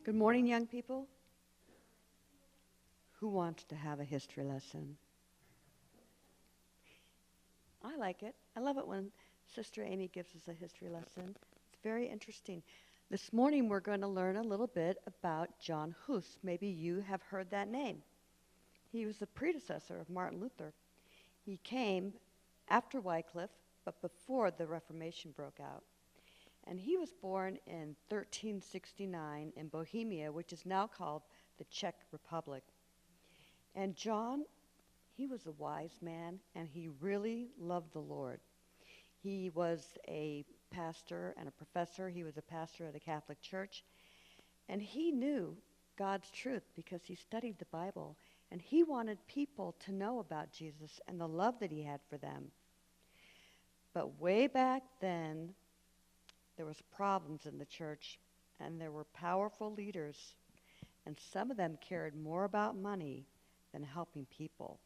Good morning, young people. Who wants to have a history lesson? I like it. I love it when Sister Amy gives us a history lesson. It's very interesting. This morning we're going to learn a little bit about John Hus. Maybe you have heard that name. He was the predecessor of Martin Luther. He came after Wycliffe, but before the Reformation broke out. And he was born in 1369 in Bohemia, which is now called the Czech Republic. And John, he was a wise man, and he really loved the Lord. He was a pastor and a professor. He was a pastor of the Catholic Church. And he knew God's truth because he studied the Bible. And he wanted people to know about Jesus and the love that he had for them. But way back then, there was problems in the church, and there were powerful leaders, and some of them cared more about money than helping people.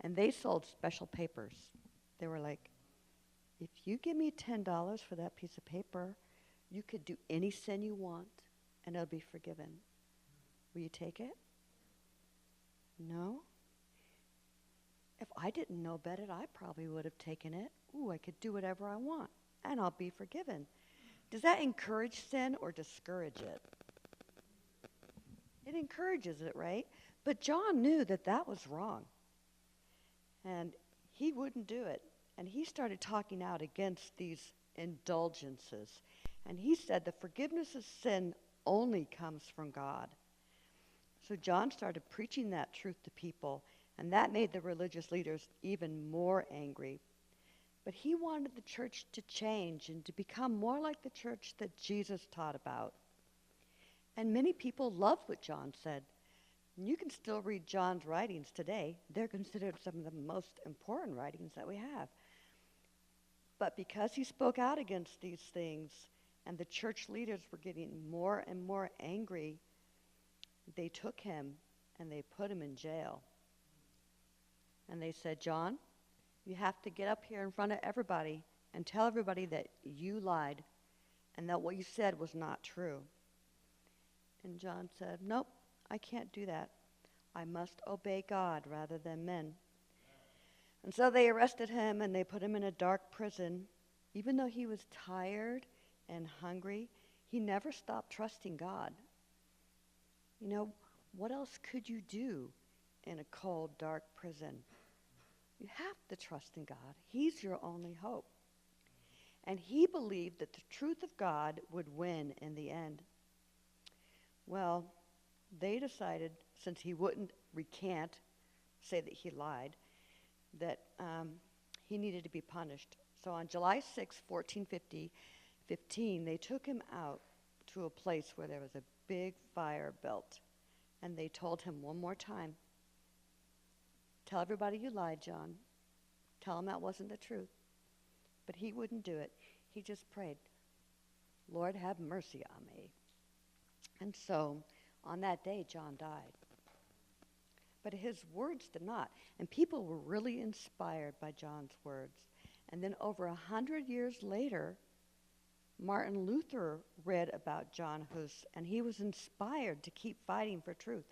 And they sold special papers. They were like, if you give me $10 for that piece of paper, you could do any sin you want, and it'll be forgiven. Will you take it? No? If I didn't know better, I probably would have taken it. Ooh, I could do whatever I want, and I'll be forgiven. Does that encourage sin or discourage it? It encourages it, right? But John knew that that was wrong. And he wouldn't do it. And he started talking out against these indulgences. And he said the forgiveness of sin only comes from God. So John started preaching that truth to people, and that made the religious leaders even more angry. But he wanted the church to change and to become more like the church that Jesus taught about. And many people loved what John said. You can still read John's writings today. They're considered some of the most important writings that we have. But because he spoke out against these things and the church leaders were getting more and more angry, they took him and they put him in jail. And they said, John, you have to get up here in front of everybody and tell everybody that you lied and that what you said was not true. And John said, nope, I can't do that. I must obey God rather than men. And so they arrested him and they put him in a dark prison. Even though he was tired and hungry, he never stopped trusting God. You know, what else could you do in a cold, dark prison? You have to trust in God. He's your only hope. And he believed that the truth of God would win in the end. Well, they decided, since he wouldn't recant, say that he lied, that he needed to be punished. So on July 6, 1415, they took him out to a place where there was a big fire built. And they told him one more time, tell everybody you lied, John. Tell them that wasn't the truth. But he wouldn't do it. He just prayed, Lord, have mercy on me. And so on that day, John died. But his words did not. And people were really inspired by John's words. And then over 100 years later, Martin Luther read about John Hus, and he was inspired to keep fighting for truth.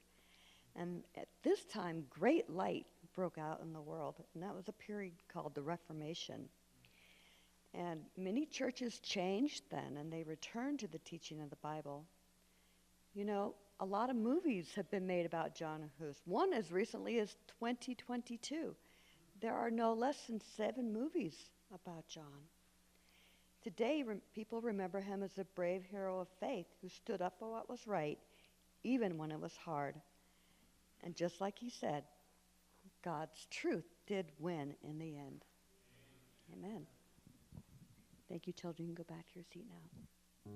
And at this time, great light broke out in the world, and that was a period called the Reformation. And many churches changed then, and they returned to the teaching of the Bible. You know, a lot of movies have been made about John Hus. One as recently as 2022. There are no less than 7 movies about John. Today, people remember him as a brave hero of faith who stood up for what was right, even when it was hard. And just like he said, God's truth did win in the end. Amen. Thank you, children. You can go back to your seat now.